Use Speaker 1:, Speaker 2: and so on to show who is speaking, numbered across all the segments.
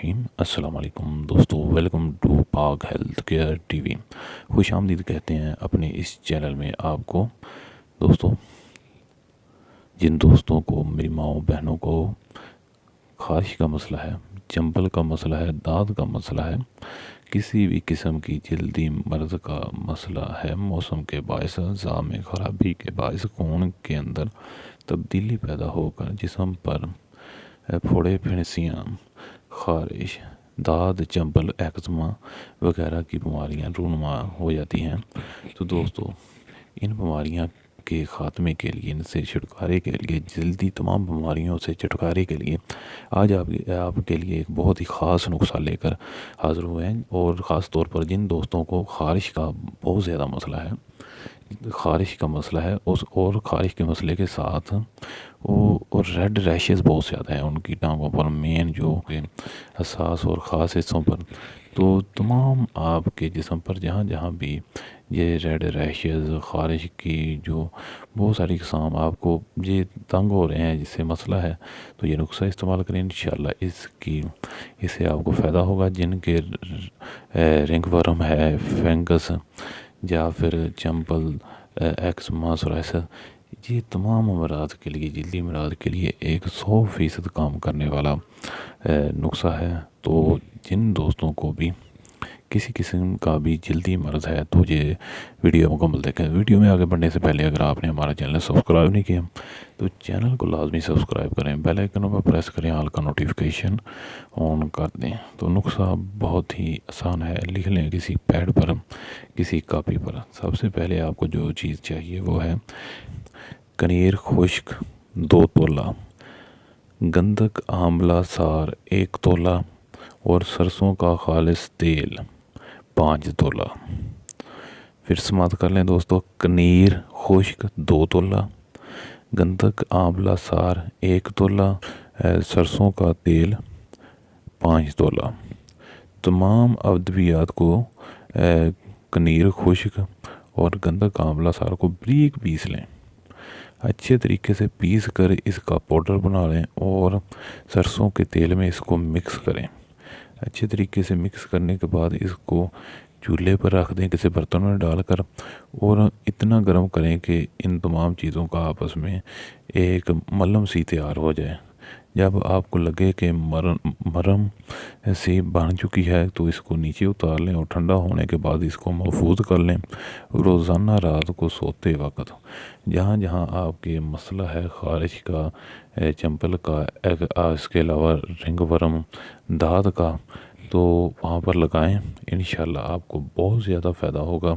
Speaker 1: الرحیم۔ السلام علیکم دوستو، ویلکم ٹو پاک ہیلتھ کیئر ٹی وی۔ خوش آمدید کہتے ہیں اپنے اس چینل میں آپ کو۔ دوستو، جن دوستوں کو، میری ماؤں بہنوں کو خارش کا مسئلہ ہے، چمبل کا مسئلہ ہے، دانت کا مسئلہ ہے، کسی بھی قسم کی جلدی مرض کا مسئلہ ہے، موسم کے باعث، اعضاء میں خرابی کے باعث خون کے اندر تبدیلی پیدا ہو کر جسم پر پھوڑے، پھنسیاں، خارش، داد، چمبل، ایکزما وغیرہ کی بیماریاں رونما ہو جاتی ہیں، تو دوستو ان بیماریاں کے خاتمے کے لیے، ان سے چھٹکارے کے لیے، جلدی تمام بیماریوں سے چھٹکارے کے لیے آج آپ کے لیے ایک بہت ہی خاص نسخہ لے کر حاضر ہوئے ہیں۔ اور خاص طور پر جن دوستوں کو خارش کا بہت زیادہ مسئلہ ہے، خارش کا مسئلہ ہے اور خارش کے مسئلے کے ساتھ اور ریڈ ریشز بہت زیادہ ہیں ان کی ٹانگوں پر، مین جو حساس اور خاص حصوں پر، تو تمام آپ کے جسم پر جہاں جہاں بھی یہ ریڈ ریشز، خارش کی جو بہت ساری اقسام آپ کو یہ تنگ ہو رہے ہیں، جس سے مسئلہ ہے، تو یہ نسخہ استعمال کریں انشاءاللہ اس سے آپ کو فائدہ ہوگا۔ جن کے رنگ ورم ہے، فنگس یا پھر چمبل، ایکزما، سورائسس، یہ تمام امراض کے لیے، جلدی امراض کے لیے ایک 100% کام کرنے والا نسخہ ہے۔ تو جن دوستوں کو بھی کسی قسم کا بھی جلدی مرض ہے تو یہ ویڈیو مکمل دیکھیں۔ ویڈیو میں آگے بڑھنے سے پہلے اگر آپ نے ہمارا چینل سبسکرائب نہیں کیا تو چینل کو لازمی سبسکرائب کریں، بیل آئیکن پر پریس کریں، آل کا نوٹیفیکیشن آن کر دیں۔ تو نسخہ بہت ہی آسان ہے، لکھ لیں کسی پیڈ پر، کسی کاپی پر۔ سب سے پہلے آپ کو جو چیز چاہیے وہ ہے کنیر خشک 2 تولہ، گندھک آملہ سار 1 تولہ اور سرسوں کا خالص تیل 5 تولہ۔ پھر سماعت کر لیں دوستو، کنیر خشک 2 تولہ، گندھک آملہ سار 1 تولہ، سرسوں کا تیل 5 تولہ۔ تمام ادویات کو، کنیر خشک اور گندھک آملہ سار کو باریک پیس لیں، اچھے طریقے سے پیس کر اس کا پاؤڈر بنا لیں اور سرسوں کے تیل میں اس کو مکس کریں۔ اچھے طریقے سے مکس کرنے کے بعد اس کو چولہے پر رکھ دیں کسی برتن میں ڈال کر، اور اتنا گرم کریں کہ ان تمام چیزوں کا آپس میں ایک ملم سی تیار ہو جائے۔ جب آپ کو لگے کہ مرم سی بن چکی ہے تو اس کو نیچے اتار لیں اور ٹھنڈا ہونے کے بعد اس کو محفوظ کر لیں۔ روزانہ رات کو سوتے وقت جہاں جہاں آپ کے مسئلہ ہے خارش کا، چمبل کا، اس کے علاوہ رنگ ورم، داد کا، تو وہاں پر لگائیں، انشاءاللہ آپ کو بہت زیادہ فائدہ ہوگا۔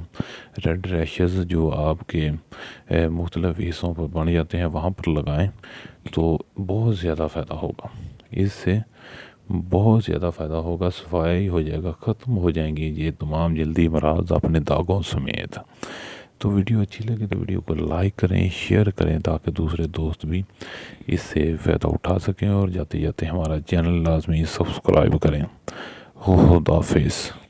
Speaker 1: ریڈ ریشز جو آپ کے مختلف حصوں پر بن جاتے ہیں وہاں پر لگائیں تو بہت زیادہ فائدہ ہوگا، اس سے بہت زیادہ فائدہ ہوگا، صفائی ہو جائے گا، ختم ہو جائیں گی یہ تمام جلدی امراض اپنے داغوں سمیت۔ تو ویڈیو اچھی لگے تو ویڈیو کو لائک کریں، شیئر کریں تاکہ دوسرے دوست بھی اس سے فائدہ اٹھا سکیں، اور جاتے جاتے ہمارا چینل لازمی سبسکرائب کریں۔ خدا حافظ۔